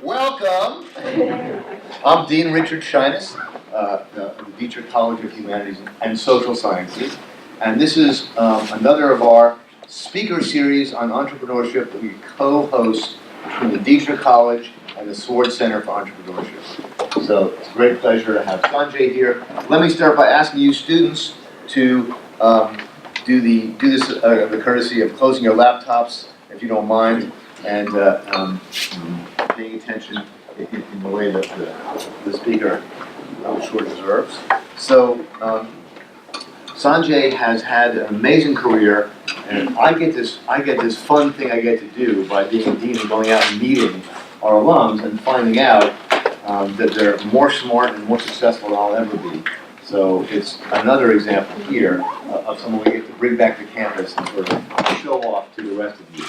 Welcome. I'm Dean Richard Shyness, the Dietrich College of Humanities and Social Sciences, and this is another of our speaker series on entrepreneurship that we co-host between the Dietrich College and the Sword Center for Entrepreneurship. So it's a great pleasure to have Sanjay here. Let me start by asking you students to do the courtesy of closing your laptops, if you don't mind, and paying attention in the way that the speaker, I'm sure, deserves. So, Sanjay has had an amazing career, and I get this fun thing I get to do by being a dean and going out and meeting our alums and finding out that they're more smart and more successful than I'll ever be. So it's another example here of someone we get to bring back to campus and sort of show off to the rest of you.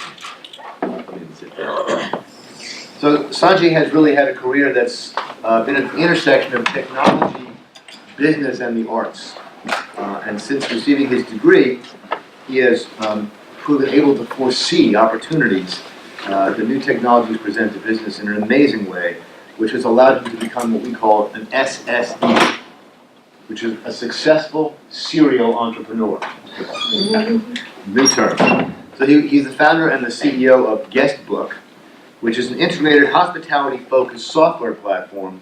So Sanjay has really had a career that's been at the intersection of technology, business, and the arts. And since receiving his degree, he has proven able to foresee opportunities that new technologies present to business in an amazing way, which has allowed him to become what we call an SSE, which is a successful serial entrepreneur. New term. So he's the founder and the CEO of GuestBook, which is an integrated hospitality-focused software platform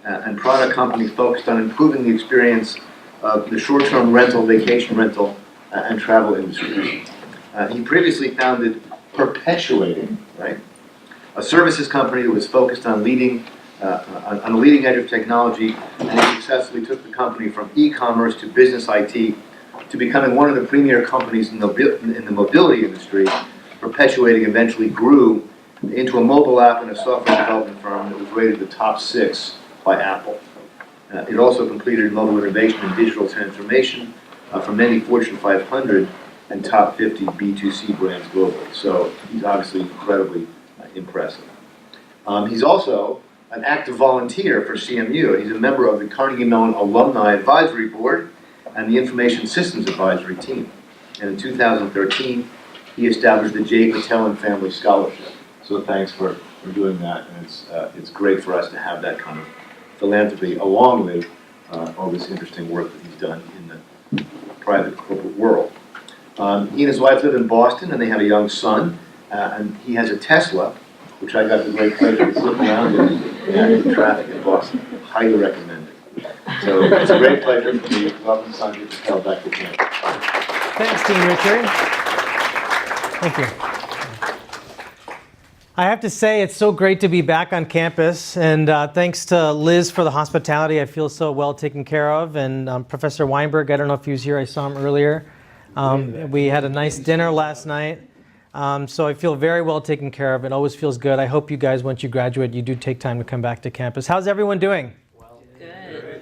and product company focused on improving the experience of the short-term rental, vacation rental, and travel industries. He previously founded Perpetuating, right, a services company that was focused on on the leading edge of technology, and he successfully took the company from e-commerce to business IT to becoming one of the premier companies in the mobility industry. Perpetuating eventually grew into a mobile app and a software development firm that was rated the top 6 by Apple. It also completed mobile innovation and digital transformation for many Fortune 500 and top 50 B2C brands globally. So he's obviously incredibly impressive. He's also an active volunteer for CMU. He's a member of the Carnegie Mellon Alumni Advisory Board and the Information Systems Advisory Team. And in 2013, he established the J. Patel and Family Scholarship. So thanks for doing that, and it's great for us to have that kind of philanthropy along with all this interesting work that he's done in the private corporate world. He and his wife live in Boston, and they have a young son, and he has a Tesla, which I got the great pleasure of sitting around in traffic in Boston. Highly recommend it. So it's a great pleasure for me to welcome Sanjay Patel back to campus. Thanks, Dean Richard. Thank you. I have to say, it's so great to be back on campus, and thanks to Liz for the hospitality. I feel so well taken care of, and Professor Weinberg, I don't know if he was here, I saw him earlier. We had a nice dinner last night, so I feel very well taken care of. It always feels good. I hope you guys, once you graduate, you do take time to come back to campus. How's everyone doing? Well, good.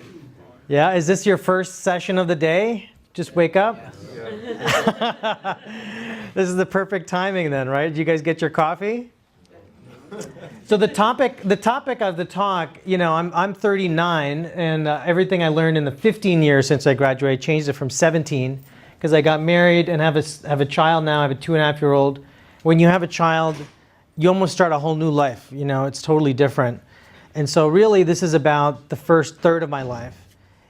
Yeah, is this your first session of the day? Just wake up? Yeah. This is the perfect timing then, right? Did you guys get your coffee? So the topic of the talk, you know, I'm 39, and everything I learned in the 15 years since I graduated changed it from 17, because I got married and have a child now. I have a 2.5-year-old. When you have a child, you almost start a whole new life. You know, it's totally different. And so really, this is about the first third of my life,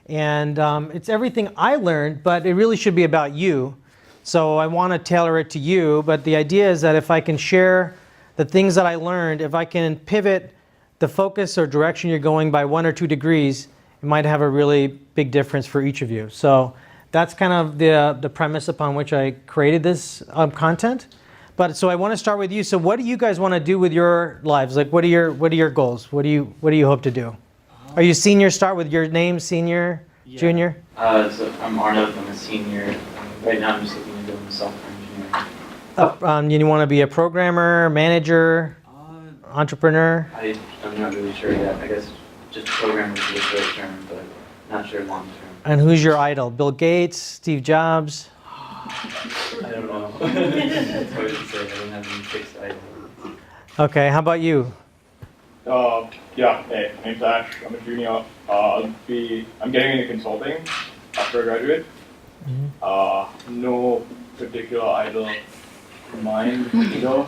and it's everything I learned, but it really should be about you. So I want to tailor it to you. But the idea is that if I can share the things that I learned, if I can pivot the focus or direction you're going by 1 or 2 degrees, it might have a really big difference for each of you. So that's kind of the premise upon which I created this content. But so I want to start with you. So what do you guys want to do with your lives? Like, what are your goals? What do you hope to do? Are you senior? Start with your name, senior, yeah. Junior? So I'm Arnav. I'm a senior. Right now I'm just looking into doing software engineering. You want to be a programmer, manager, entrepreneur? I'm not really sure yet. I guess just programmer for the short term, but not sure long term. And who's your idol? Bill Gates, Steve Jobs? I don't know. It's hard to say. I don't have any fixed idol. Okay, how about you? Yeah, hey, my name's Ash. I'm a junior. I'm getting into consulting after I graduate. Mm-hmm. No particular idol in mind, either.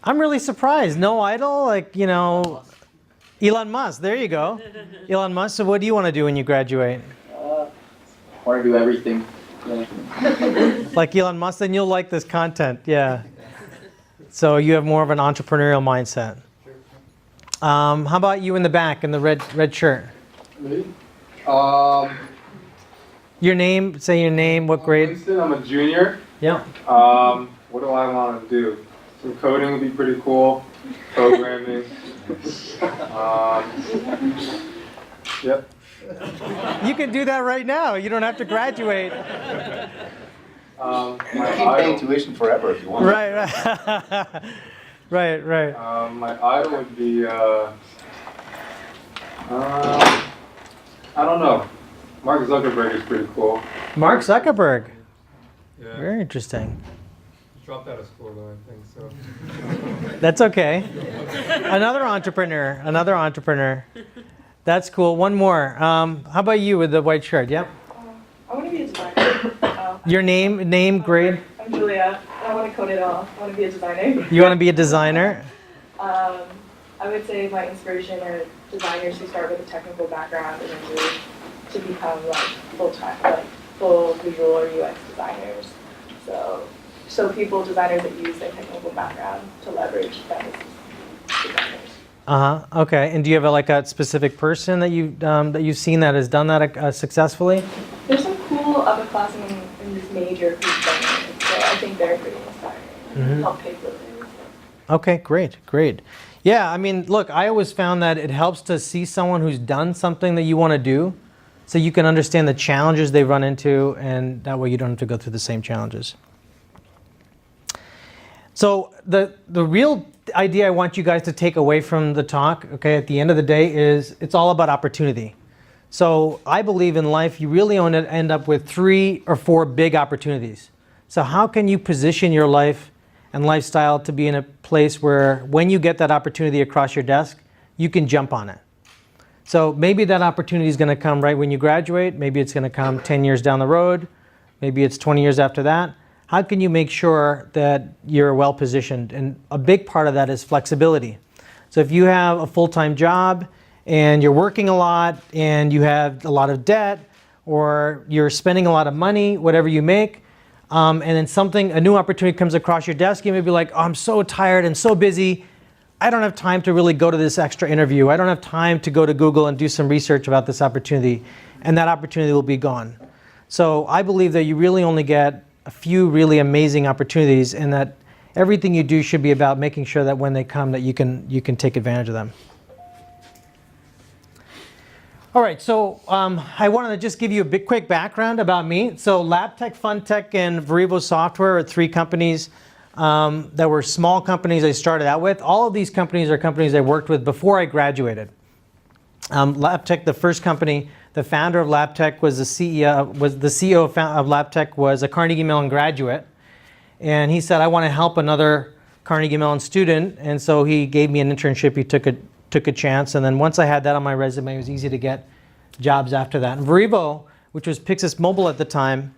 I'm really surprised. No idol? Like, you know, Elon Musk, there you go. Elon Musk, so what do you want to do when you graduate? Want to do everything. Yeah. Like Elon Musk, then you'll like this content, yeah. So you have more of an entrepreneurial mindset. How about you in the back in the red shirt? Me? Your name, say your name, what grade? Winston, I'm a junior. Yeah. What do I want to do? Some coding would be pretty cool. Programming. Yep. You can do that right now. You don't have to graduate. My You can keep paying idol, tuition forever if you want. Right, right. Right. my idol would be, I don't know. Mark Zuckerberg is pretty cool. Mark Zuckerberg. Yeah. Very interesting. Dropped out of school though, I think so. That's okay. Another entrepreneur. That's cool. One more. How about you with the white shirt? Yep. I want to be a designer. Your name, grade? I'm Julia. I want to code it all. I want to be a designer. You want to be a designer? I would say my inspiration are designers who start with a technical background and then move to become like full-time, like full visual or UX designers. So designers that use their technical background to leverage them as designers. Okay. And do you have a specific person that you've seen that has done that successfully? There's some cool upperclassmen in this major who've done it, so I think they're pretty inspiring. Mm-hmm. Help pay for things. Okay, great. Yeah, I mean, look, I always found that it helps to see someone who's done something that you want to do, so you can understand the challenges they run into, and that way you don't have to go through the same challenges. So the real idea I want you guys to take away from the talk, okay, at the end of the day is it's all about opportunity. So I believe in life you really want to end up with 3 or 4 big opportunities. So how can you position your life and lifestyle to be in a place where when you get that opportunity across your desk, you can jump on it? So maybe that opportunity is going to come right when you graduate. Maybe it's going to come 10 years down the road. Maybe it's 20 years after that. How can you make sure that you're well positioned? And a big part of that is flexibility. So if you have a full-time job and you're working a lot and you have a lot of debt or you're spending a lot of money, whatever you make, and then a new opportunity comes across your desk, you may be like, oh, I'm so tired and so busy. I don't have time to really go to this extra interview. I don't have time to go to Google and do some research about this opportunity. And that opportunity will be gone. So I believe that you really only get a few really amazing opportunities, and that everything you do should be about making sure that when they come that you can take advantage of them. All right, so I wanted to just give you a quick background about me. So LabTech, FunTech, and Verivo Software are 3 companies that were small companies I started out with. All of these companies are companies I worked with before I graduated. LabTech, the first company, the founder of LabTech was the CEO of LabTech was a Carnegie Mellon graduate, and he said, I want to help another Carnegie Mellon student, and so he gave me an internship. He took a chance, and then once I had that on my resume, it was easy to get jobs after that. And Verivo, which was Pixis Mobile at the time,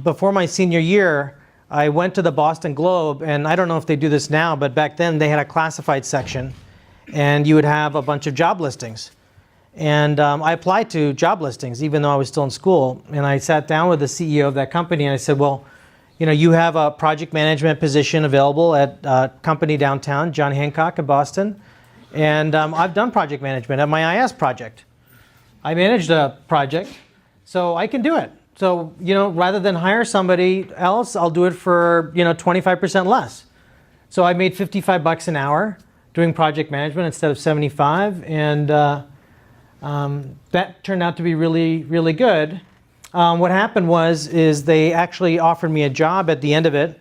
before my senior year, I went to the Boston Globe, and I don't know if they do this now, but back then they had a classified section, and you would have a bunch of job listings. And I applied to job listings, even though I was still in school. And I sat down with the CEO of that company, and I said, well, you have a project management position available at a company downtown, John Hancock in Boston. And I've done project management at my IS project. I managed a project, so I can do it. So, rather than hire somebody else, I'll do it for, 25% less. So I made $55 an hour doing project management instead of 75, and that turned out to be really, really good. What happened is they actually offered me a job at the end of it,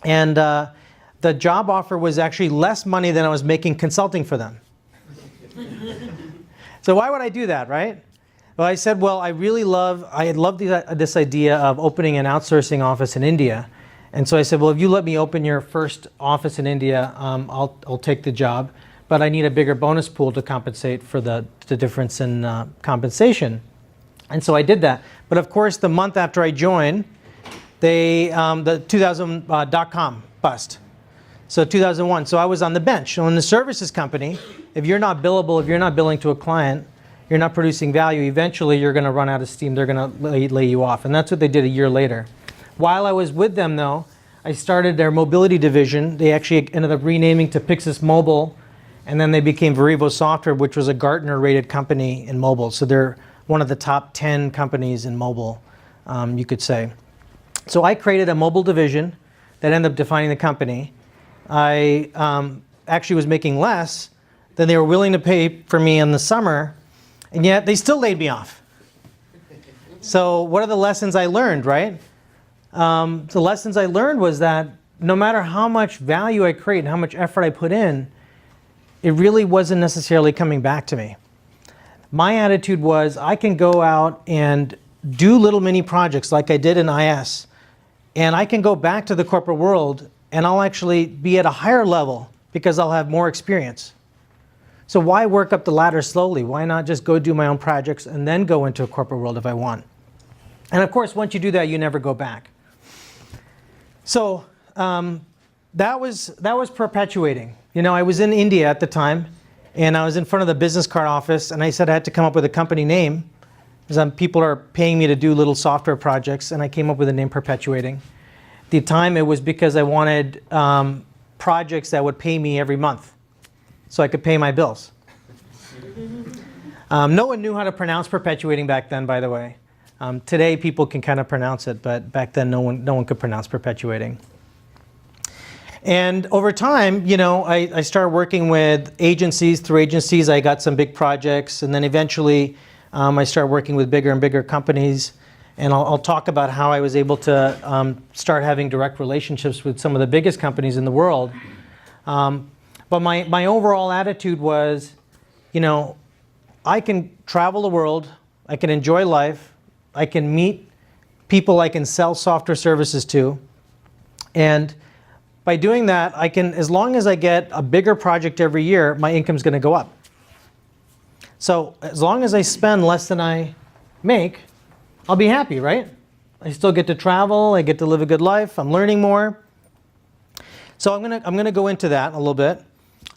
and the job offer was actually less money than I was making consulting for them. So why would I do that, right? Well, I said, well, I love this idea of opening an outsourcing office in India. And so I said, well, if you let me open your first office in India, I'll take the job. But I need a bigger bonus pool to compensate for the difference in compensation. And so I did that. But of course, the month after I joined, the 2000 .com bust. So 2001, so I was on the bench. So in the services company, if you're not billable, if you're not billing to a client, you're not producing value, eventually you're going to run out of steam. They're going to lay you off. And that's what they did a year later. While I was with them, though, I started their mobility division. They actually ended up renaming to Pixis Mobile, and then they became Verivo Software, which was a Gartner-rated company in mobile. So they're one of the top 10 companies in mobile, you could say. So I created a mobile division that ended up defining the company. I actually was making less than they were willing to pay for me in the summer, and yet they still laid me off. So what are the lessons I learned, right? The lessons I learned was that no matter how much value I create and how much effort I put in, it really wasn't necessarily coming back to me. My attitude was I can go out and do little mini projects like I did in IS, and I can go back to the corporate world and I'll actually be at a higher level because I'll have more experience. So why work up the ladder slowly? Why not just go do my own projects and then go into a corporate world if I want? And of course, once you do that, you never go back. So that was perpetuating. You know, I was in India at the time, and I was in front of the business card office, and I said I had to come up with a company name, because people are paying me to do little software projects, and I came up with the name Perpetuating. At the time, it was because I wanted projects that would pay me every month, so I could pay my bills. No one knew how to pronounce Perpetuating back then, by the way. Today, people can kind of pronounce it, but back then, no one could pronounce Perpetuating. And over time, you know, I started working with agencies. Through agencies, I got some big projects, and then eventually, I started working with bigger and bigger companies. And I'll talk about how I was able to start having direct relationships with some of the biggest companies in the world. But my overall attitude was, you know, I can travel the world, I can enjoy life, I can meet people I can sell software services to, and by doing that, I can, as long as I get a bigger project every year, my income's going to go up. So as long as I spend less than I make, I'll be happy, right? I still get to travel, I get to live a good life, I'm learning more. So I'm gonna go into that a little bit.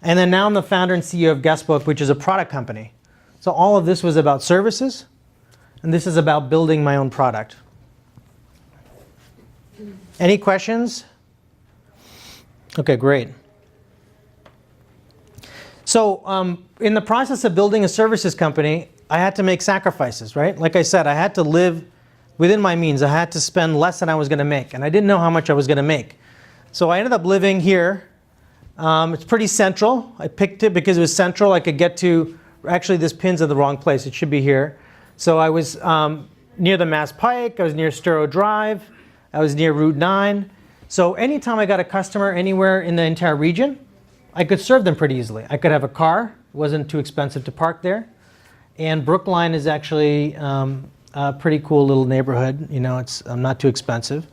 And then now I'm the founder and CEO of GuestBook, which is a product company. So all of this was about services, and this is about building my own product. Any questions? Okay, great. So in the process of building a services company, I had to make sacrifices, right? Like I said, I had to live within my means. I had to spend less than I was going to make, and I didn't know how much I was going to make. So I ended up living here. It's pretty central. I picked it because it was central. I could get to, actually this pin's in the wrong place. It should be here. So I was near the Mass Pike. I was near Sturo Drive. I was near Route 9. So anytime I got a customer anywhere in the entire region, I could serve them pretty easily. I could have a car. It wasn't too expensive to park there. And Brookline is actually a pretty cool little neighborhood. You know, it's not too expensive.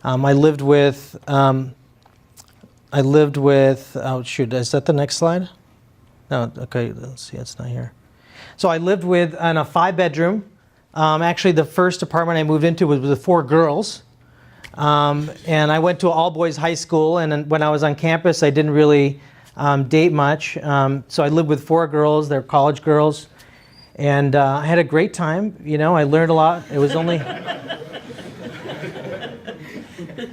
I lived with, oh shoot, is that the next slide? No, okay, let's see, it's not here. So I lived with, in a 5-bedroom. Actually, the first apartment I moved into was with 4 girls. And I went to all-boys high school, and then when I was on campus, I didn't really date much. So I lived with 4 girls. They're college girls. And I had a great time. You know, I learned a lot. It was only...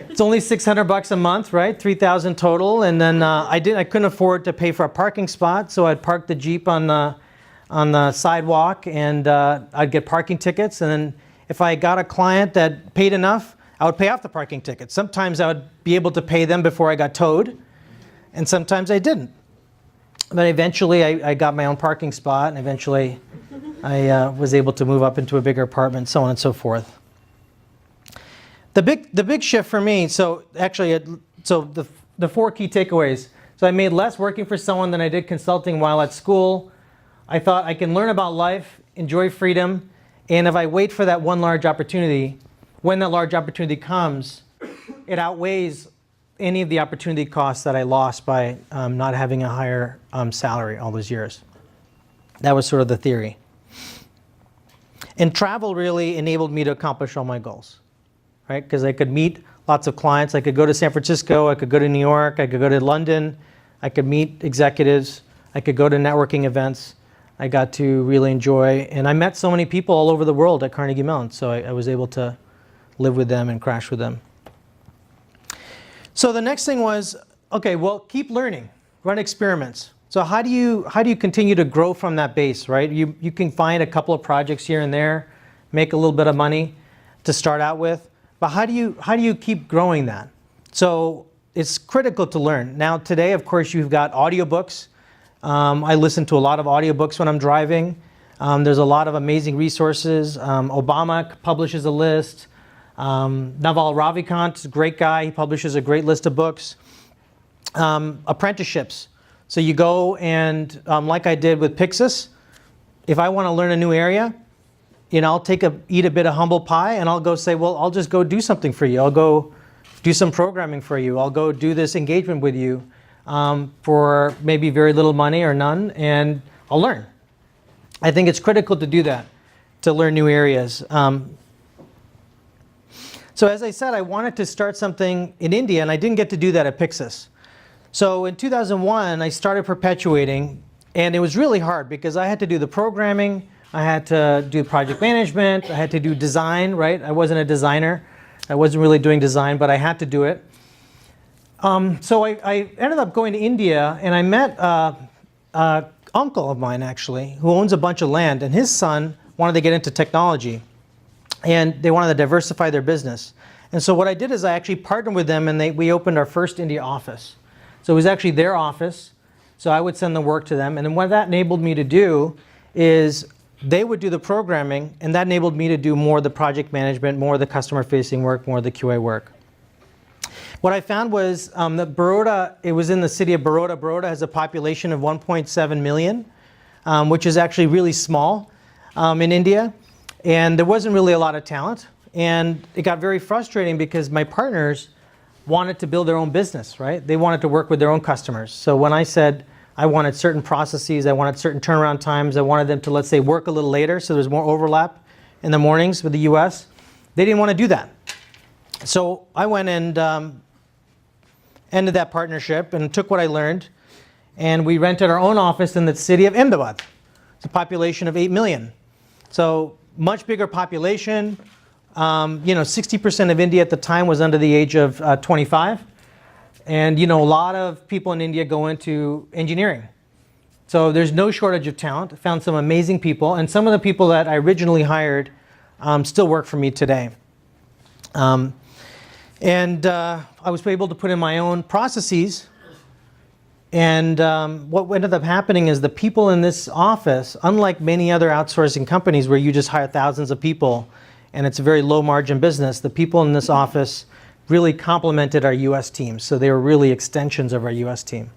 It's only $600 a month, right? $3,000 total. And then I couldn't afford to pay for a parking spot, so I'd park the Jeep on the sidewalk, and I'd get parking tickets. And then if I got a client that paid enough, I would pay off the parking ticket. Sometimes I would be able to pay them before I got towed, and sometimes I didn't. But eventually I got my own parking spot, and eventually I was able to move up into a bigger apartment, so on and so forth. The big shift for me, so actually, the 4 key takeaways. So I made less working for someone than I did consulting while at school. I thought I can learn about life, enjoy freedom, and if I wait for that one large opportunity, when that large opportunity comes, it outweighs any of the opportunity costs that I lost by not having a higher salary all those years. That was sort of the theory. And travel really enabled me to accomplish all my goals, right? Because I could meet lots of clients. I could go to San Francisco, I could go to New York, I could go to London, I could meet executives, I could go to networking events. I got to really enjoy, and I met so many people all over the world at Carnegie Mellon, so I was able to live with them and crash with them. So the next thing was, okay, well, keep learning, run experiments. So how do you continue to grow from that base, right? You can find a couple of projects here and there, make a little bit of money to start out with, but how do you keep growing that? So it's critical to learn. Now today, of course, you've got audiobooks. I listen to a lot of audiobooks when I'm driving. There's a lot of amazing resources. Obama publishes a list. Naval Ravikant, a great guy, he publishes a great list of books. Apprenticeships. So you go and, like I did with Pixis, if I want to learn a new area, I'll eat a bit of humble pie and I'll go say, well, I'll just go do something for you. I'll go do some programming for you. I'll go do this engagement with you for maybe very little money or none, and I'll learn. I think it's critical to do that, to learn new areas. So as I said, I wanted to start something in India, and I didn't get to do that at Pixis. So in 2001, I started perpetuating, and it was really hard because I had to do the programming, I had to do project management, I had to do design, right? I wasn't a designer. I wasn't really doing design, but I had to do it. So I ended up going to India, and I met an uncle of mine, actually, who owns a bunch of land, and his son wanted to get into technology, and they wanted to diversify their business. And so what I did is I actually partnered with them, and we opened our first India office. So it was actually their office, so I would send the work to them, and then what that enabled me to do is they would do the programming, and that enabled me to do more of the project management, more of the customer-facing work, more of the QA work. What I found was that Baroda, it was in the city of Baroda. Baroda has a population of 1.7 million, which is actually really small in India. And there wasn't really a lot of talent. And it got very frustrating because my partners wanted to build their own business, right? They wanted to work with their own customers. So when I said I wanted certain processes, I wanted certain turnaround times, I wanted them to, let's say, work a little later so there's more overlap in the mornings with the US, they didn't want to do that. So I went and ended that partnership and took what I learned, and we rented our own office in the city of Ahmedabad. It's a population of 8 million. So much bigger population. 60% of India at the time was under the age of 25. And a lot of people in India go into engineering. So there's no shortage of talent. I found some amazing people, and some of the people that I originally hired still work for me today. I was able to put in my own processes, and what ended up happening is the people in this office, unlike many other outsourcing companies where you just hire thousands of people and it's a very low margin business, the people in this office really complemented our US team. So they were really extensions of our US team.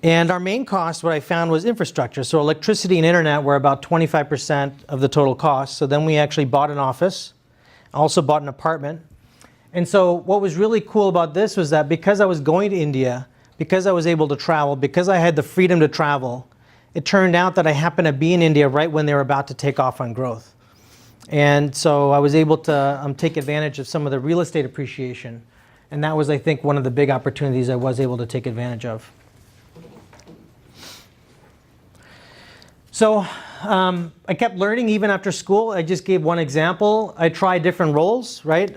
And our main cost, what I found, was infrastructure. So electricity and internet were about 25% of the total cost. So then we actually bought an office, also bought an apartment. And so what was really cool about this was that because I was going to India, because I was able to travel, because I had the freedom to travel, it turned out that I happened to be in India right when they were about to take off on growth. And so I was able to take advantage of some of the real estate appreciation. And that was, I think, one of the big opportunities I was able to take advantage of. So I kept learning even after school. I just gave one example. I tried different roles, right?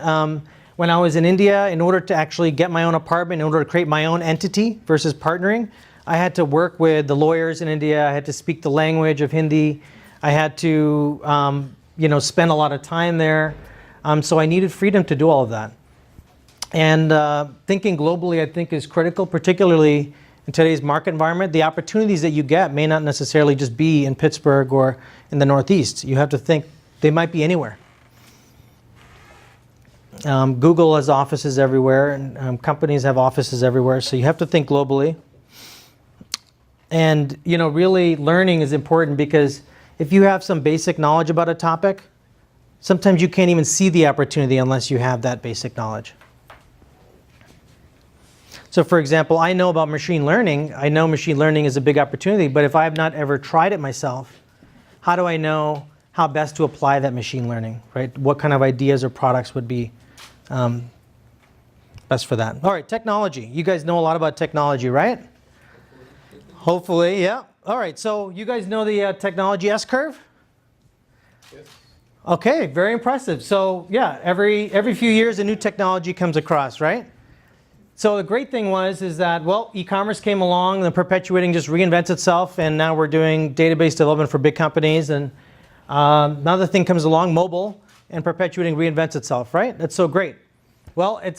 When I was in India, in order to actually get my own apartment, in order to create my own entity versus partnering, I had to work with the lawyers in India. I had to speak the language of Hindi. I had to spend a lot of time there. So I needed freedom to do all of that. And thinking globally, I think, is critical, particularly in today's market environment. The opportunities that you get may not necessarily just be in Pittsburgh or in the Northeast. You have to think they might be anywhere. Google has offices everywhere, and companies have offices everywhere. So you have to think globally. And really learning is important, because if you have some basic knowledge about a topic, sometimes you can't even see the opportunity unless you have that basic knowledge. So for example, I know about machine learning. I know machine learning is a big opportunity, but if I have not ever tried it myself, how do I know how best to apply that machine learning, right? What kind of ideas or products would be best for that. All right, technology. You guys know a lot about technology, right? Hopefully, yeah. All right, so you guys know the technology S-curve? Yes. Okay, very impressive. So yeah, every few years a new technology comes across, right? So the great thing is that, well, e-commerce came along, the perpetuating just reinvents itself, and now we're doing database development for big companies, and another thing comes along, mobile, and perpetuating reinvents itself, right? That's so great. Well, it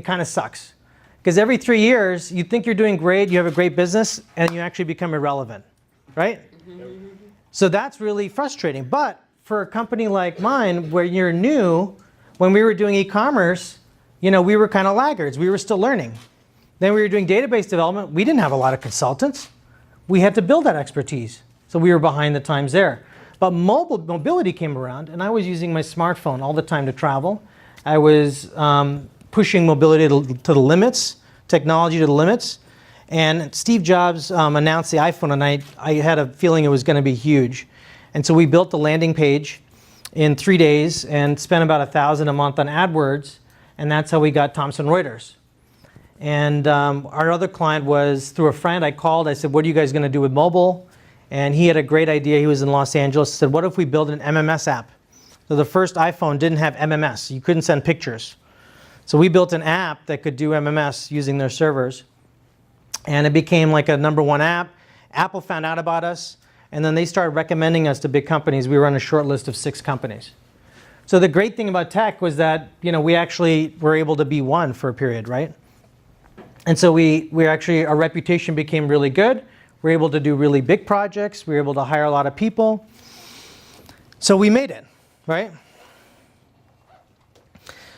kind of sucks. Because every 3 years, you think you're doing great, you have a great business, and you actually become irrelevant, right? So that's really frustrating. But for a company like mine, where you're new, when we were doing e-commerce, we were kind of laggards. We were still learning. Then we were doing database development. We didn't have a lot of consultants. We had to build that expertise. So we were behind the times there. But mobility came around, and I was using my smartphone all the time to travel. I was pushing mobility to the limits, technology to the limits. And Steve Jobs announced the iPhone, and I had a feeling it was going to be huge. And so we built the landing page in 3 days and spent about $1,000 a month on AdWords. And that's how we got Thomson Reuters. And our other client was through a friend. I called. I said, what are you guys going to do with mobile? And he had a great idea. He was in Los Angeles. He said, what if we build an MMS app? So the first iPhone didn't have MMS. You couldn't send pictures. So we built an app that could do MMS using their servers. And it became like a #1 app. Apple found out about us. And then they started recommending us to big companies. We were on a short list of 6 companies. So the great thing about tech was that we actually were able to be one for a period, right? And so our reputation became really good. We were able to do really big projects. We were able to hire a lot of people. So we made it, right?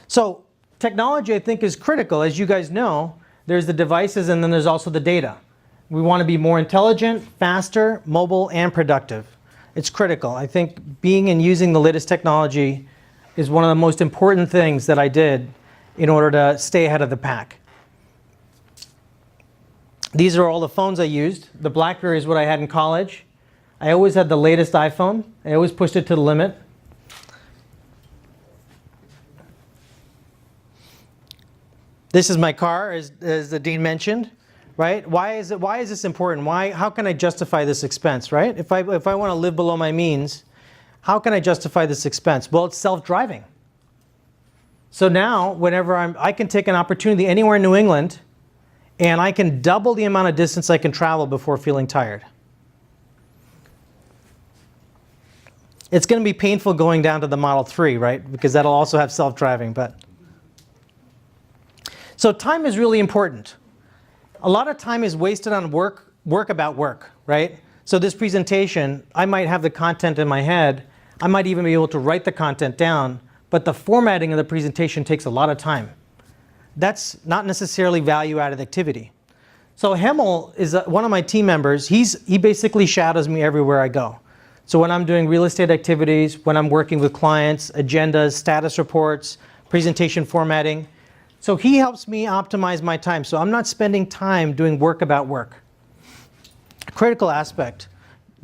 So technology, I think, is critical. As you guys know, there's the devices and then there's also the data. We want to be more intelligent, faster, mobile, and productive. It's critical. I think being and using the latest technology is one of the most important things that I did in order to stay ahead of the pack. These are all the phones I used. The BlackBerry is what I had in college. I always had the latest iPhone. I always pushed it to the limit. This is my car, as the dean mentioned, right? Why is this important? How can I justify this expense, right? If I want to live below my means, how can I justify this expense? Well, it's self-driving. So now, whenever I can take an opportunity anywhere in New England, and I can double the amount of distance I can travel before feeling tired. It's going to be painful going down to the Model 3, right? Because that'll also have self-driving. So time is really important. A lot of time is wasted on work about work, right? So this presentation, I might have the content in my head. I might even be able to write the content down, but the formatting of the presentation takes a lot of time. That's not necessarily value-added activity. So Hemel is one of my team members. He basically shadows me everywhere I go. So when I'm doing real estate activities, when I'm working with clients, agendas, status reports, presentation formatting. So he helps me optimize my time. So I'm not spending time doing work about work. Critical aspect.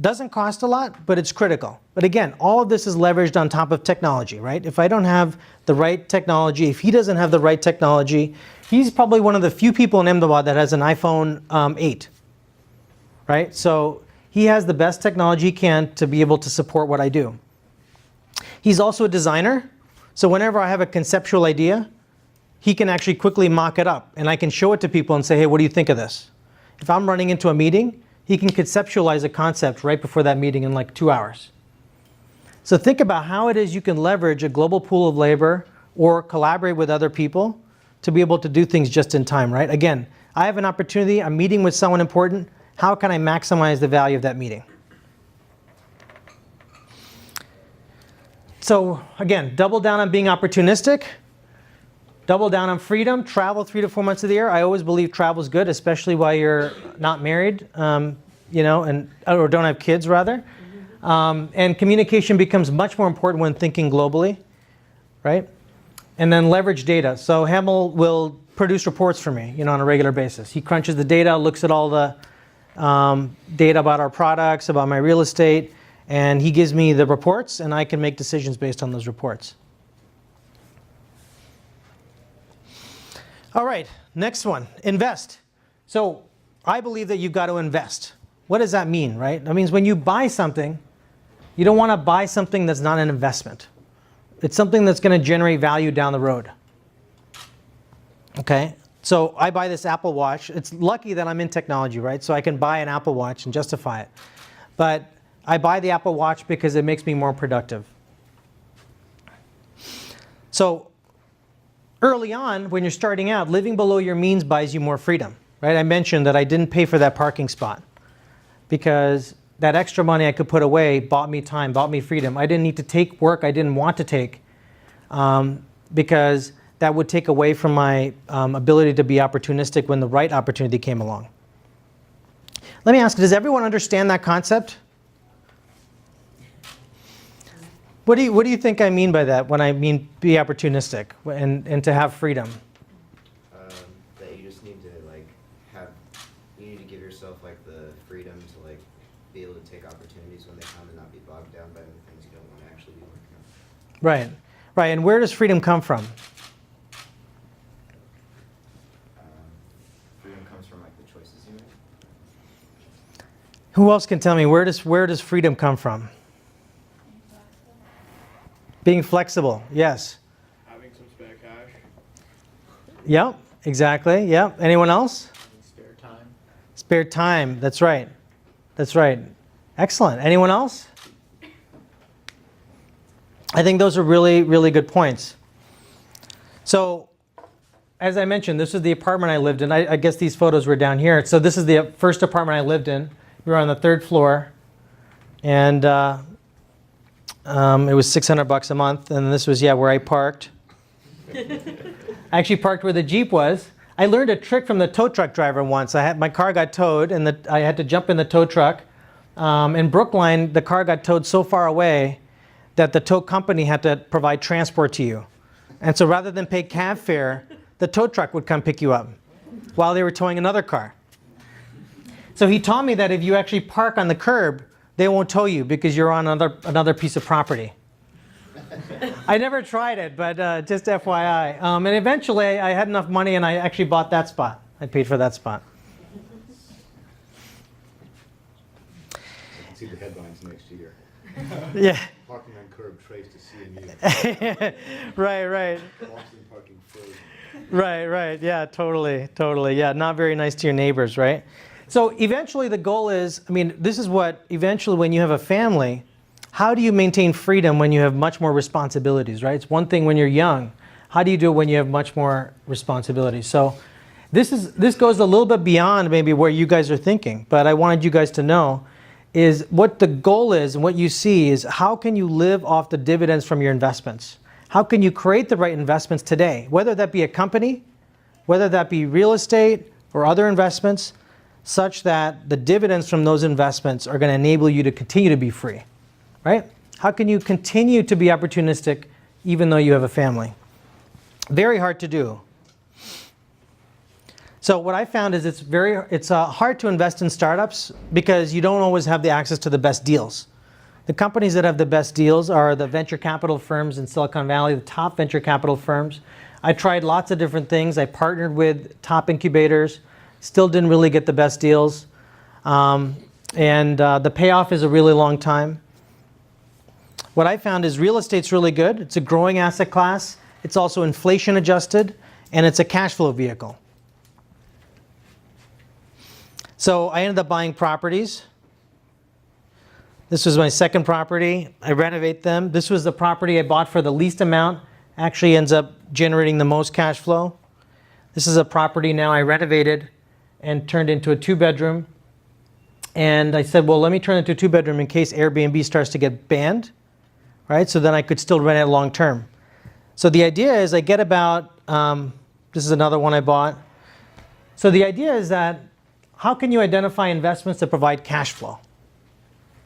Doesn't cost a lot, but it's critical. But again, all of this is leveraged on top of technology, right? If I don't have the right technology, if he doesn't have the right technology, he's probably one of the few people in Ahmedabad that has an iPhone 8, right? So he has the best technology he can to be able to support what I do. He's also a designer. So whenever I have a conceptual idea, he can actually quickly mock it up. And I can show it to people and say, hey, what do you think of this? If I'm running into a meeting, he can conceptualize a concept right before that meeting in like 2 hours. So think about how it is you can leverage a global pool of labor or collaborate with other people to be able to do things just in time, right? Again, I have an opportunity, I'm meeting with someone important. How can I maximize the value of that meeting? So again, double down on being opportunistic. Double down on freedom, travel 3 to 4 months of the year. I always believe travel is good, especially while you're not married, or don't have kids, rather. And communication becomes much more important when thinking globally, right? And then leverage data. So Hemel will produce reports for me, on a regular basis. He crunches the data, looks at all the data about our products, about my real estate, and he gives me the reports, and I can make decisions based on those reports. All right, next one, invest. So I believe that you've got to invest. What does that mean, right? That means when you buy something, you don't want to buy something that's not an investment. It's something that's going to generate value down the road. Okay? So I buy this Apple Watch. It's lucky that I'm in technology, right? So I can buy an Apple Watch and justify it. But I buy the Apple Watch because it makes me more productive. So early on, when you're starting out, living below your means buys you more freedom, right? I mentioned that I didn't pay for that parking spot because that extra money I could put away bought me time, bought me freedom. I didn't need to take work I didn't want to take because that would take away from my ability to be opportunistic when the right opportunity came along. Let me ask, does everyone understand that concept? What do you think I mean by that when I mean be opportunistic and to have freedom? That you just need to you need to give yourself the freedom to be able to take opportunities when they come and not be bogged down by the things you don't want to actually be working on. Right, right. And where does freedom come from? Freedom comes from the choices you make. Who else can tell me where does freedom come from? Being flexible, yes. Having some spare cash. Yep, exactly. Yep. Anyone else? Spare time. Spare time. That's right. That's right. Excellent. Anyone else? I think those are really, really good points. So, as I mentioned, this is the apartment I lived in. I guess these photos were down here. So this is the first apartment I lived in. We were on the 3rd floor, and it was $600 a month. And this was where I parked. I actually parked where the Jeep was. I learned a trick from the tow truck driver once. My car got towed, and I had to jump in the tow truck. In Brookline, the car got towed so far away that the tow company had to provide transport to you. And so rather than pay cab fare, the tow truck would come pick you up while they were towing another car. So he taught me that if you actually park on the curb, they won't tow you because you're on another piece of property. I never tried it, but just FYI. And eventually, I had enough money, and I actually bought that spot. I paid for that spot. I can see the headlines next year. Yeah. Parking on curb trace to CMU. Right. Boston parking frozen. Right. Yeah, totally. Yeah, not very nice to your neighbors, right? So eventually the goal is, this is what eventually when you have a family, how do you maintain freedom when you have much more responsibilities, right? It's one thing when you're young. How do you do it when you have much more responsibilities? So this goes a little bit beyond maybe where you guys are thinking, but I wanted you guys to know is what the goal is and what you see is how can you live off the dividends from your investments? How can you create the right investments today? Whether that be a company, whether that be real estate or other investments, such that the dividends from those investments are going to enable you to continue to be free, right? How can you continue to be opportunistic even though you have a family? Very hard to do. So what I found is it's hard to invest in startups because you don't always have the access to the best deals. The companies that have the best deals are the venture capital firms in Silicon Valley, the top venture capital firms. I tried lots of different things. I partnered with top incubators. Still didn't really get the best deals. The payoff is a really long time. What I found is real estate's really good. It's a growing asset class. It's also inflation adjusted, and it's a cash flow vehicle. So I ended up buying properties. This was my second property. I renovate them. This was the property I bought for the least amount. Actually ends up generating the most cash flow. This is a property now I renovated and turned into a 2-bedroom. And I said, well, let me turn it into a 2-bedroom in case Airbnb starts to get banned, right? So then I could still rent it long term. So the idea is I get about, this is another one I bought. So the idea is that how can you identify investments that provide cash flow,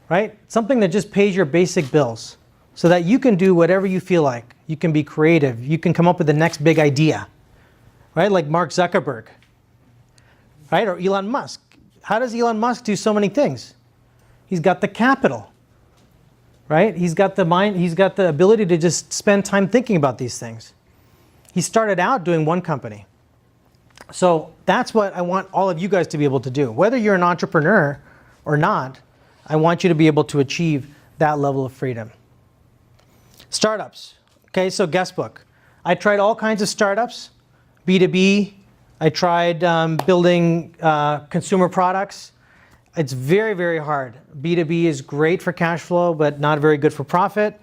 right? Something that just pays your basic bills so that you can do whatever you feel like. You can be creative. You can come up with the next big idea, right? Like Mark Zuckerberg, right? Or Elon Musk. How does Elon Musk do so many things? He's got the capital, right? He's got the mind, he's got the ability to just spend time thinking about these things. He started out doing one company, So that's what I want all of you guys to be able to do. Whether you're an entrepreneur or not, I want you to be able to achieve that level of freedom. Startups. Okay, so GuestBook. I tried all kinds of startups, B2B. I tried building consumer products. It's very, very hard. B2B is great for cash flow, but not very good for profit.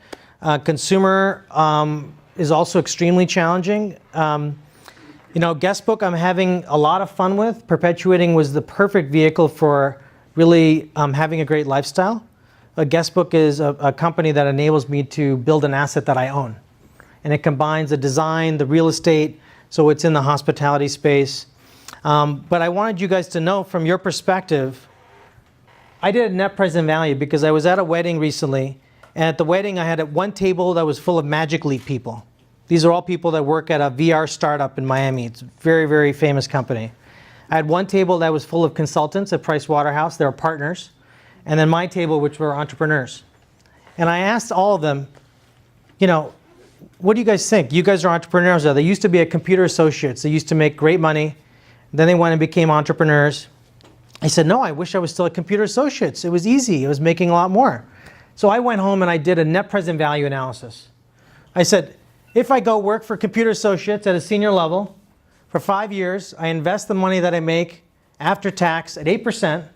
Consumer is also extremely challenging. GuestBook I'm having a lot of fun with. Perpetuating was the perfect vehicle for really having a great lifestyle. GuestBook is a company that enables me to build an asset that I own. And it combines the design, the real estate, so it's in the hospitality space. But I wanted you guys to know from your perspective, I did a net present value because I was at a wedding recently, and at the wedding I had one table that was full of Magic Leap people. These are all people that work at a VR startup in Miami. It's a very, very famous company. I had one table that was full of consultants at Price Waterhouse. They were partners. And then my table, which were entrepreneurs. And I asked all of them, what do you guys think? You guys are entrepreneurs. They used to be at Computer Associates. They used to make great money. Then they went and became entrepreneurs. I said, no, I wish I was still at Computer Associates. It was easy. It was making a lot more. So I went home and I did a net present value analysis. I said, if I go work for Computer Associates at a senior level for 5 years, I invest the money that I make after tax at 8%,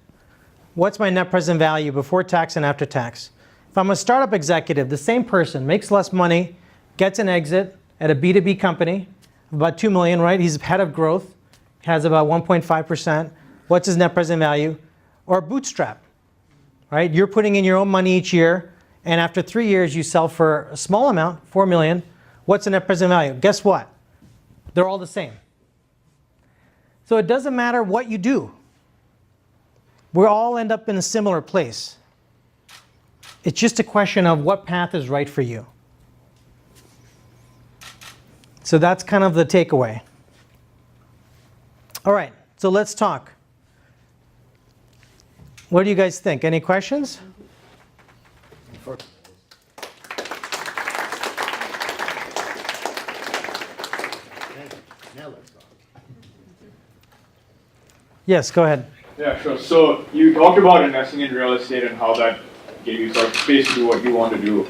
what's my net present value before tax and after tax? If I'm a startup executive, the same person makes less money, gets an exit at a B2B company, about $2 million, right? He's head of growth, has about 1.5%. What's his net present value? Or bootstrap, right? You're putting in your own money each year, and after 3 years, you sell for a small amount, $4 million. What's the net present value? Guess what? They're all the same. So it doesn't matter what you do. We all end up in a similar place. It's just a question of what path is right for you. So that's kind of the takeaway. All right, so let's talk. What do you guys think? Any questions? Now let's talk. Yes, go ahead. Yeah, sure. So you talked about investing in real estate and how that gave you sort of space to do what you want to do.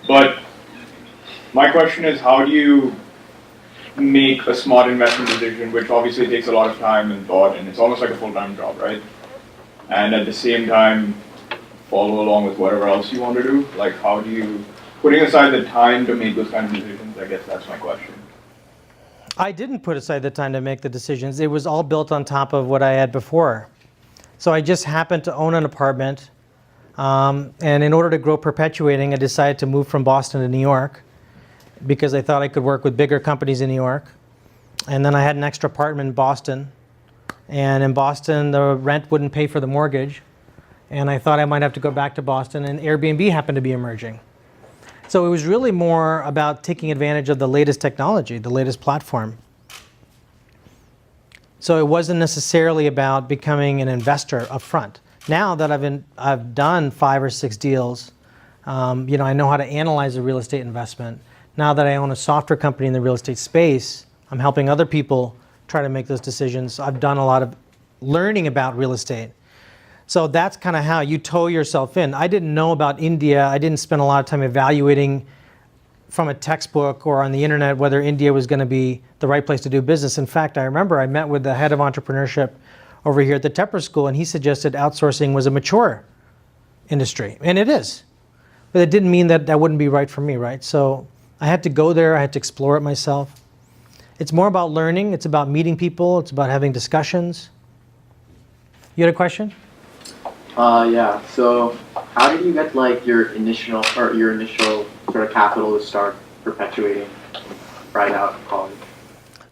But my question is, how do you make a smart investment decision, which obviously takes a lot of time and thought, and it's almost like a full-time job, right? And at the same time, follow along with whatever else you want to do? Like, how do you, putting aside the time to make those kind of decisions, I guess that's my question. I didn't put aside the time to make the decisions. It was all built on top of what I had before. So I just happened to own an apartment, and in order to grow Perpetuating, I decided to move from Boston to New York because I thought I could work with bigger companies in New York. And then I had an extra apartment in Boston. And in Boston, the rent wouldn't pay for the mortgage. And I thought I might have to go back to Boston, and Airbnb happened to be emerging. So it was really more about taking advantage of the latest technology, the latest platform. So it wasn't necessarily about becoming an investor up front. Now that I've done 5 or 6 deals, I know how to analyze a real estate investment. Now that I own a software company in the real estate space, I'm helping other people try to make those decisions. I've done a lot of learning about real estate. So that's kind of how you tow yourself in. I didn't know about India. I didn't spend a lot of time evaluating from a textbook or on the internet whether India was going to be the right place to do business. In fact, I remember I met with the head of entrepreneurship over here at the Tepper School, and he suggested outsourcing was a mature industry, and it is. But it didn't mean that that wouldn't be right for me, right? So I had to go there. I had to explore it myself. It's more about learning. It's about meeting people. It's about having discussions. You had a question? Yeah. So, how did you get your initial sort of capital to start Perpetuating right out of college?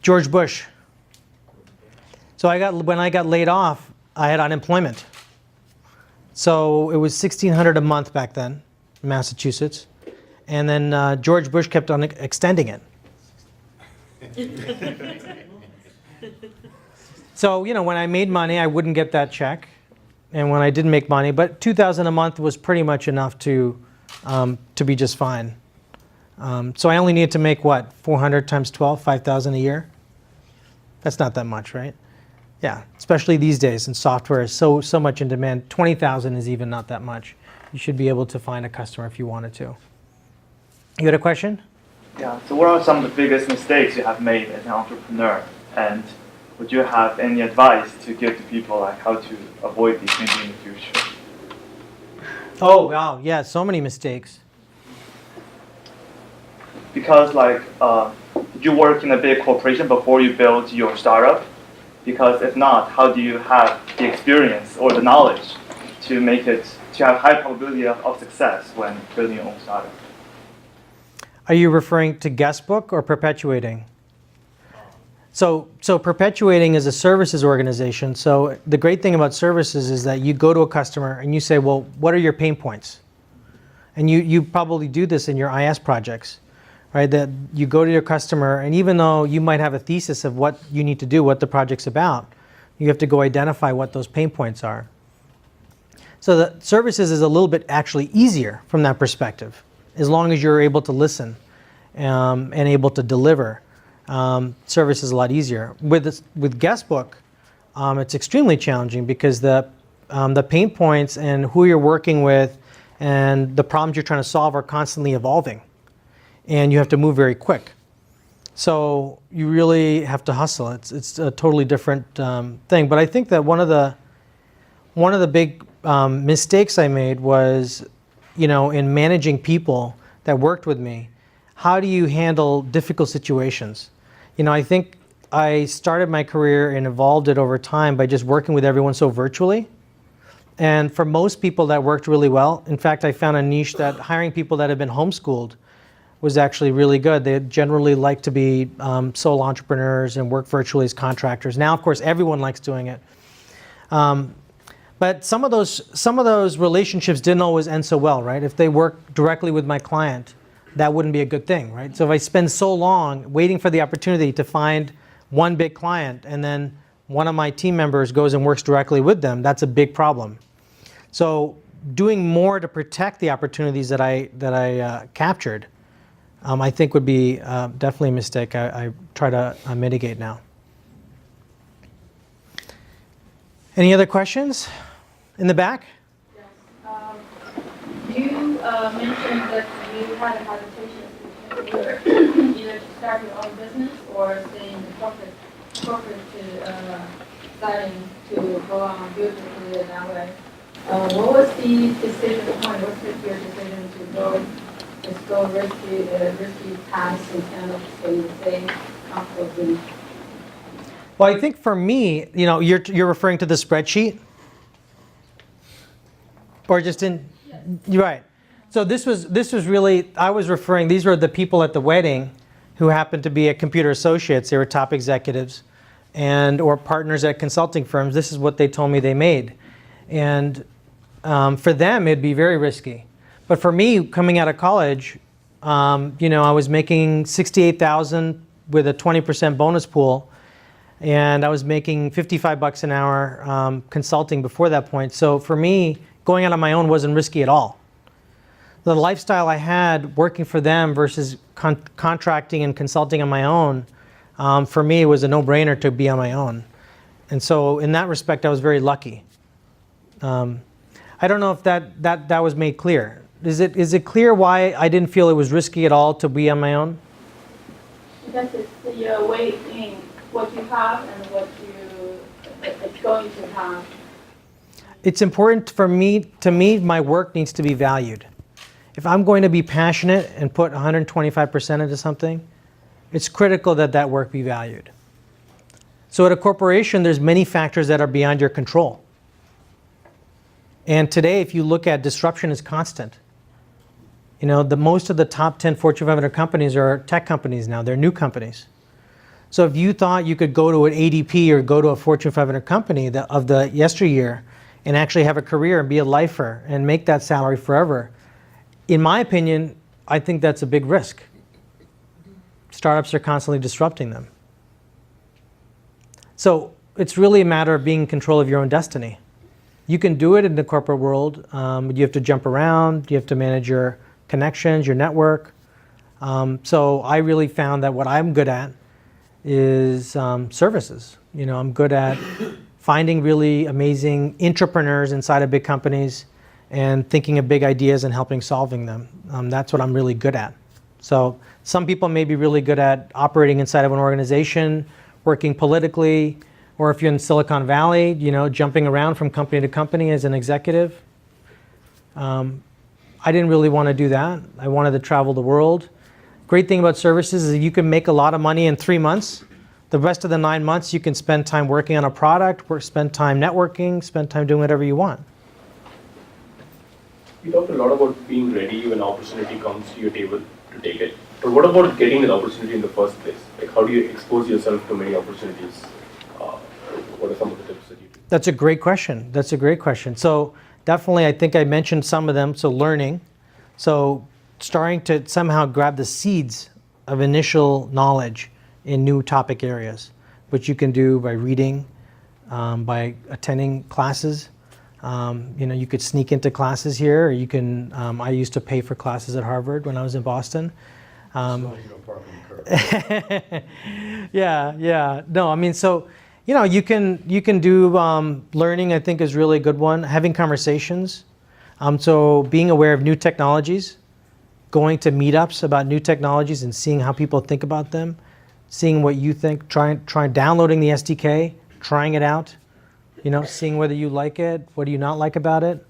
George Bush. So when I got laid off, I had unemployment. So it was $1,600 a month back then, in Massachusetts, and then George Bush kept on extending it. So when I made money, I wouldn't get that check. And when I didn't make money, but $2,000 a month was pretty much enough to be just fine. So I only needed to make what, 400 times 12, 5,000 a year? That's not that much, right? Yeah, especially these days, and software is so much in demand. 20,000 is even not that much. You should be able to find a customer if you wanted to. You had a question? Yeah, so what are some of the biggest mistakes you have made as an entrepreneur? And would you have any advice to give to people, like how to avoid these maybe in the future? Oh, wow, yeah, so many mistakes. Because did you work in a big corporation before you built your startup? Because if not, how do you have the experience or the knowledge to have high probability of success when building your own startup? Are you referring to GuestBook or perpetuating? So perpetuating is a services organization. So the great thing about services is that you go to a customer and you say, well, what are your pain points? And you probably do this in your IS projects, right? That you go to your customer, and even though you might have a thesis of what you need to do, what the project's about, you have to go identify what those pain points are. So the services is a little bit actually easier from that perspective, as long as you're able to listen and able to deliver. Service is a lot easier. With GuestBook, it's extremely challenging because the pain points and who you're working with and the problems you're trying to solve are constantly evolving, and you have to move very quick. So you really have to hustle. It's a totally different thing. But I think that one of the big mistakes I made was, in managing people that worked with me. How do you handle difficult situations? I think I started my career and evolved it over time by just working with everyone so virtually. And for most people that worked really well. In fact, I found a niche that hiring people that have been homeschooled was actually really good. They generally like to be sole entrepreneurs and work virtually as contractors. Now, of course, everyone likes doing it. But some of those relationships didn't always end so well, right? If they work directly with my client, that wouldn't be a good thing, right? So if I spend so long waiting for the opportunity to find one big client and then one of my team members goes and works directly with them, that's a big problem. So doing more to protect the opportunities that I captured, I think would be definitely a mistake I try to mitigate now. Any other questions? In the back? Yes. You mentioned that you had a hesitation either to start your own business or stay in the corporate setting to go on beautifully that way. What was the decision point? What's your decision to go risky paths instead of stay comfortably? Well, I think for me, you're referring to the spreadsheet? Or just in, yes. You're right. So this was really, I was referring, these were the people at the wedding who happened to be at Computer Associates. They were top executives or partners at consulting firms. This is what they told me they made. And for them, it'd be very risky. But for me, coming out of college, I was making $68,000 with a 20% bonus pool. And I was making $55 an hour consulting before that point. So for me, going out on my own wasn't risky at all. The lifestyle I had working for them versus contracting and consulting on my own, for me, it was a no-brainer to be on my own. And so in that respect, I was very lucky. I don't know if that was made clear. Is it clear why I didn't feel it was risky at all to be on my own? Because it's the weighing what you have and what it's going to have. It's important for me, my work needs to be valued. If I'm going to be passionate and put 125% into something, it's critical that work be valued. So at a corporation, there's many factors that are beyond your control. And today, if you look at disruption is constant. Most of the top 10 Fortune 500 companies are tech companies now. They're new companies. So if you thought you could go to an ADP or go to a Fortune 500 company of the yesteryear and actually have a career and be a lifer and make that salary forever, in my opinion, I think that's a big risk. Startups are constantly disrupting them. So it's really a matter of being in control of your own destiny. You can do it in the corporate world. You have to jump around. You have to manage your connections, your network. So I really found that what I'm good at is services. I'm good at finding really amazing entrepreneurs inside of big companies and thinking of big ideas and helping solving them. That's what I'm really good at. So some people may be really good at operating inside of an organization, working politically, or if you're in Silicon Valley, jumping around from company to company as an executive. I didn't really want to do that. I wanted to travel the world. Great thing about services is you can make a lot of money in 3 months. The rest of the 9 months, you can spend time working on a product, or spend time networking, spend time doing whatever you want. You talked a lot about being ready when opportunity comes to your table to take it. But what about getting an opportunity in the first place? Like, how do you expose yourself to many opportunities? What are some of the tips that you do? That's a great question. That's a great question. So definitely, I think I mentioned some of them. So learning. So starting to somehow grab the seeds of initial knowledge in new topic areas, which you can do by reading, by attending classes. You could sneak into classes here, or you can, I used to pay for classes at Harvard when I was in Boston. Yeah. No, I mean, so, you can do learning, I think is really a good one. Having conversations. So being aware of new technologies, going to meetups about new technologies and seeing how people think about them, seeing what you think, trying downloading the SDK, trying it out, seeing whether you like it, what do you not like about it.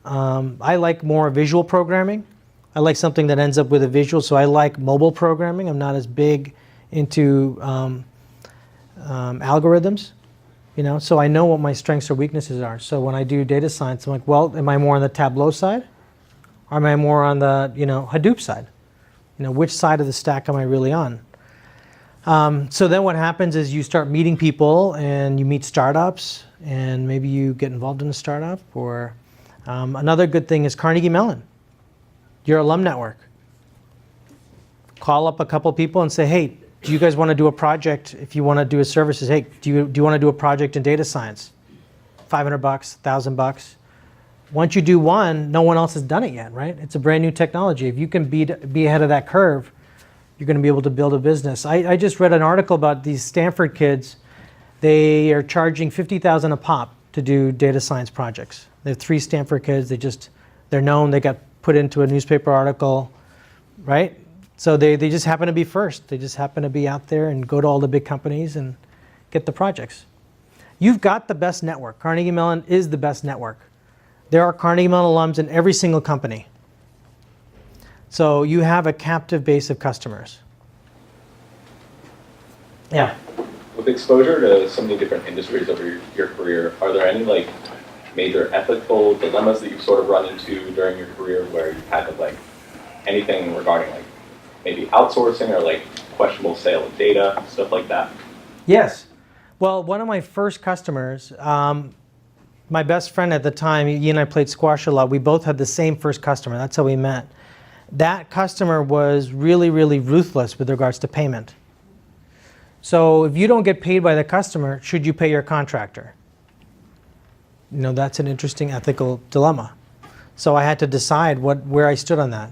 I like more visual programming. I like something that ends up with a visual, so I like mobile programming. I'm not as big into algorithms, so I know what my strengths or weaknesses are. So when I do data science, I'm like, well, am I more on the Tableau side? Or am I more on the, Hadoop side? Which side of the stack am I really on? So then what happens is you start meeting people and you meet startups and maybe you get involved in a startup. Or another good thing is Carnegie Mellon, your alum network. Call up a couple people and say, hey, do you guys want to do a project? If you want to do a services, hey, do you want to do a project in data science? $500, $1,000. Once you do one, no one else has done it yet, right? It's a brand new technology. If you can be ahead of that curve, you're going to be able to build a business. I just read an article about these Stanford kids. They are charging $50,000 a pop to do data science projects. They have 3 Stanford kids. They're known. They got put into a newspaper article, right? So they just happen to be first. They just happen to be out there and go to all the big companies and get the projects. You've got the best network. Carnegie Mellon is the best network. There are Carnegie Mellon alums in every single company. So you have a captive base of customers. Yeah. With exposure to so many different industries over your career, are there any major ethical dilemmas that you've sort of run into during your career where you've had to anything regarding maybe outsourcing or questionable sale of data, stuff like that? Yes. Well, one of my first customers, my best friend at the time, he and I played squash a lot. We both had the same first customer. That's how we met. That customer was really, really ruthless with regards to payment. So if you don't get paid by the customer, should you pay your contractor? That's an interesting ethical dilemma. So I had to decide where I stood on that,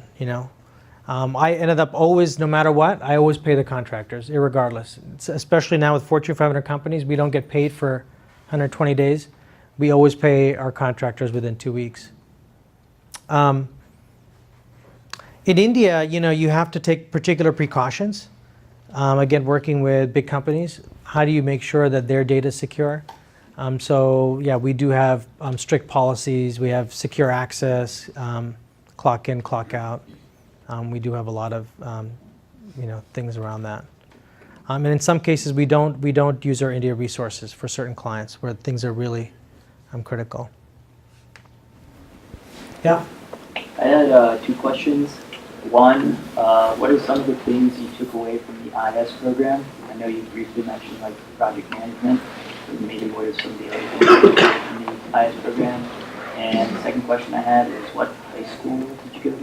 I ended up always, no matter what, I always pay the contractors, irregardless. Especially now with Fortune 500 companies, we don't get paid for 120 days. We always pay our contractors within 2 weeks. In India, you have to take particular precautions. Again, working with big companies, how do you make sure that their data is secure? So yeah, we do have strict policies. We have secure access, clock in, clock out. We do have a lot of things around that. And in some cases, we don't use our India resources for certain clients where things are really critical. Yeah. I had 2 questions. One, what are some of the things you took away from the IS program? I know you briefly mentioned project management, but maybe what are some of the other things you took away from the IS program? And the second question I had is, what high school did you go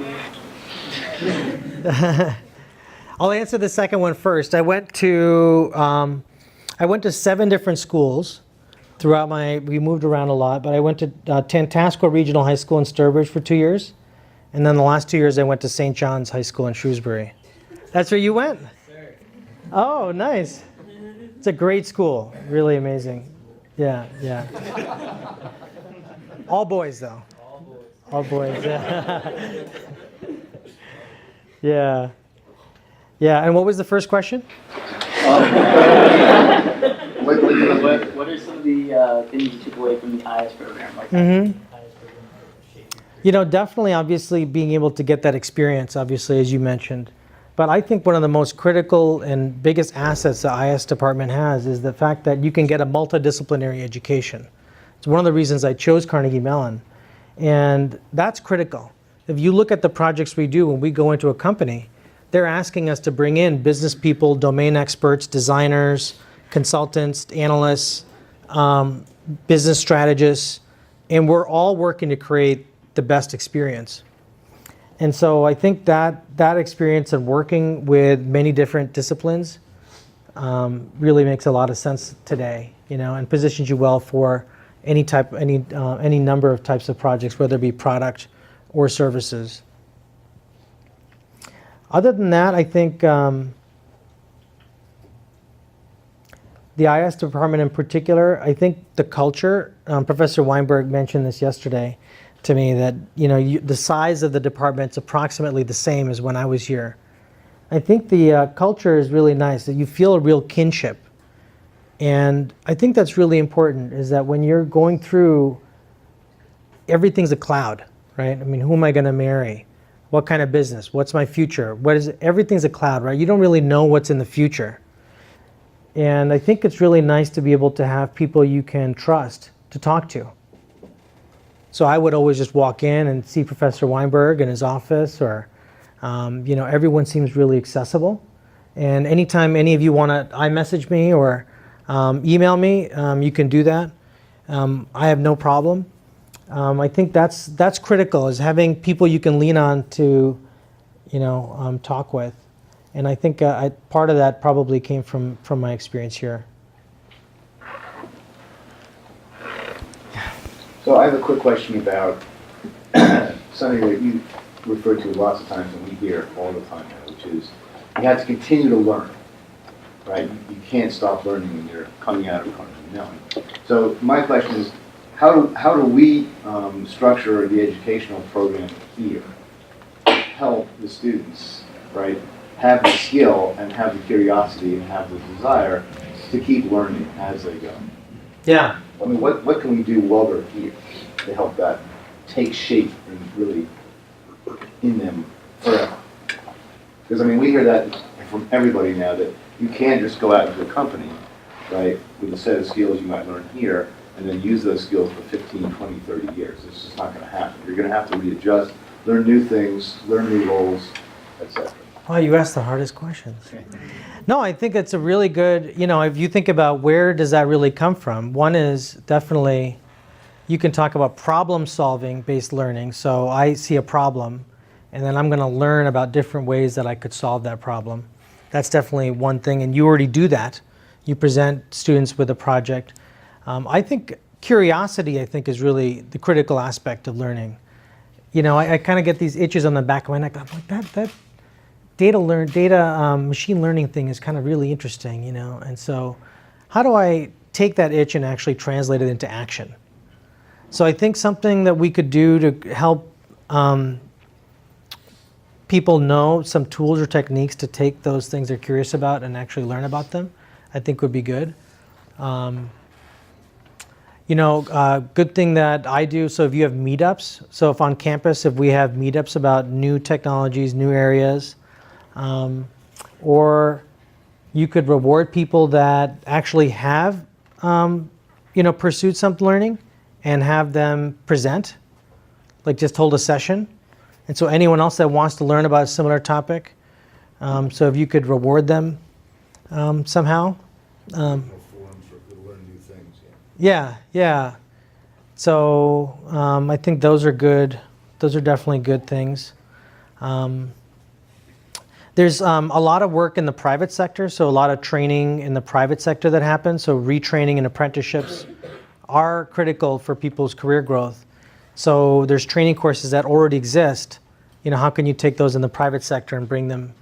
to? I'll answer the second one first. I went to 7 different schools throughout we moved around a lot, but I went to Tantasco Regional High School in Sturbridge for 2 years. And then the last 2 years I went to St. John's High School in Shrewsbury. That's where you went? Oh, nice. It's a great school, really amazing. Yeah, yeah. All boys though. All boys, yeah. Yeah. Yeah, and what was the first question? What are some of the things you took away from the IS program? Like You know, definitely, obviously, being able to get that experience, obviously, as you mentioned. But I think one of the most critical and biggest assets the IS department has is the fact that you can get a multidisciplinary education. It's one of the reasons I chose Carnegie Mellon. And that's critical. If you look at the projects we do when we go into a company, they're asking us to bring in business people, domain experts, designers, consultants, analysts, business strategists, and we're all working to create the best experience. And so I think that experience of working with many different disciplines really makes a lot of sense today, you know, and positions you well for any number of types of projects, whether it be product or services. Other than that, I think the IS department in particular, I think the culture, Professor Weinberg mentioned this yesterday to me, that the size of the department's approximately the same as when I was here. I think the culture is really nice, that you feel a real kinship. And I think that's really important, is that when you're going through, everything's a cloud, right? I mean, who am I going to marry? What kind of business? What's my future? Everything's a cloud, right? You don't really know what's in the future. And I think it's really nice to be able to have people you can trust to talk to. So I would always just walk in and see Professor Weinberg in his office, or, everyone seems really accessible. And anytime any of you want to iMessage me or email me, you can do that. I have no problem. I think that's critical, is having people you can lean on to, talk with. And I think part of that probably came from my experience here. So I have a quick question about something that you refer to lots of times and we hear all the time now, which is you have to continue to learn, right? You can't stop learning when you're coming out of Carnegie Mellon. So my question is, how do we structure the educational program here to help the students, right, have the skill and have the curiosity and have the desire to keep learning as they go? Yeah. I mean, what can we do while they're here to help that take shape and really in them forever? Because, I mean, we hear that from everybody now, that you can't just go out into a company, right, with a set of skills you might learn here and then use those skills for 15, 20, 30 years. It's just not going to happen. You're going to have to readjust, learn new things, learn new roles, etc. Wow, you asked the hardest questions. No, I think it's a really good, if you think about where does that really come from, one is definitely, you can talk about problem-solving based learning. So I see a problem, and then I'm going to learn about different ways that I could solve that problem. That's definitely one thing, and you already do that. You present students with a project. I think curiosity, is really the critical aspect of learning. I kind of get these itches on the back of my neck. I'm like, that machine learning thing is kind of really interesting, and so how do I take that itch and actually translate it into action? So I think something that we could do to help people know some tools or techniques to take those things they're curious about and actually learn about them, I think would be good. Good thing that I do, so if you have meetups, so if on campus, if we have meetups about new technologies, new areas, or you could reward people that actually have, pursued some learning and have them present, like just hold a session. And so anyone else that wants to learn about a similar topic, so if you could reward them somehow. Yeah. So I think those are good. Those are definitely good things. There's a lot of work in the private sector, so a lot of training in the private sector that happens. So retraining and apprenticeships are critical for people's career growth. So there's training courses that already exist. How can you take those in the private sector and bring them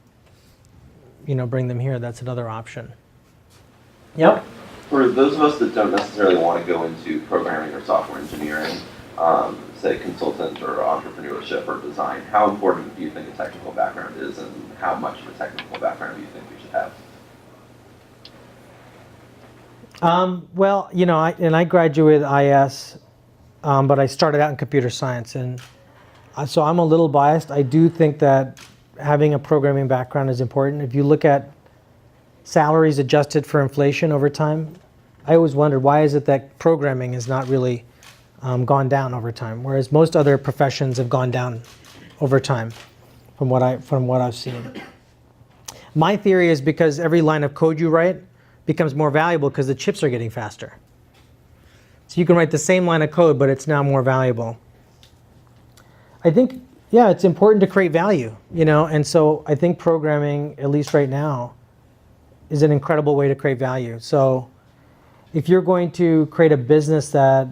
here? That's another option. Yep. For those of us that don't necessarily want to go into programming or software engineering, say consultant or entrepreneurship or design, how important do you think a technical background is, and how much of a technical background do you think we should have? Well, you know, I graduated IS, but I started out in computer science, and so I'm a little biased. I do think that having a programming background is important. If you look at salaries adjusted for inflation over time, I always wondered, why is it that programming has not really gone down over time, whereas most other professions have gone down over time, from what I've seen. My theory is because every line of code you write becomes more valuable because the chips are getting faster. So you can write the same line of code, but it's now more valuable. I think, yeah, it's important to create value, you know, and so I think programming, at least right now, is an incredible way to create value. So if you're going to create a business that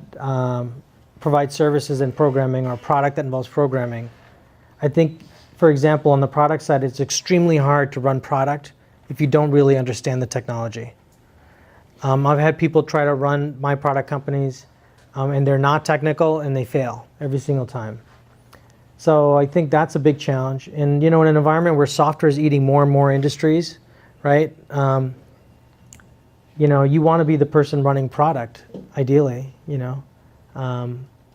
provides services in programming, or a product that involves programming, I think, for example, on the product side, it's extremely hard to run product if you don't really understand the technology. I've had people try to run my product companies, and they're not technical, and they fail every single time. So I think that's a big challenge. And you know, in an environment where software is eating more and more industries, right? You know, you want to be the person running product, ideally, you know.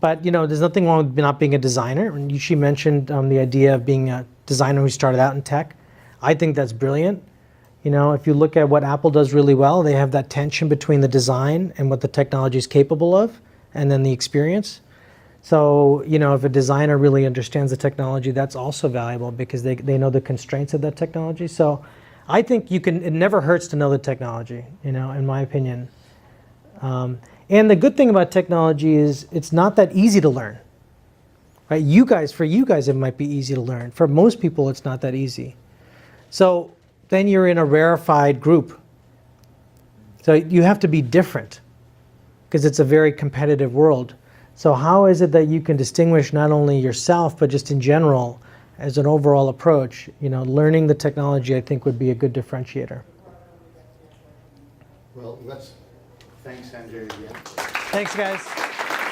But you know, there's nothing wrong with not being a designer. And she mentioned the idea of being a designer who started out in tech. I think that's brilliant. You know, if you look at what Apple does really well, they have that tension between the design and what the technology is capable of, and then the experience. So, you know, if a designer really understands the technology, that's also valuable because they know the constraints of that technology. So I think it never hurts to know the technology, you know, in my opinion. And the good thing about technology is it's not that easy to learn, right? For you guys, it might be easy to learn. For most people, it's not that easy. So then you're in a rarefied group. So you have to be different because it's a very competitive world. So how is it that you can distinguish not only yourself, but just in general, as an overall approach? You know, learning the technology, I think, would be a good differentiator. Well, let's thank Sanjay again. Thanks, guys.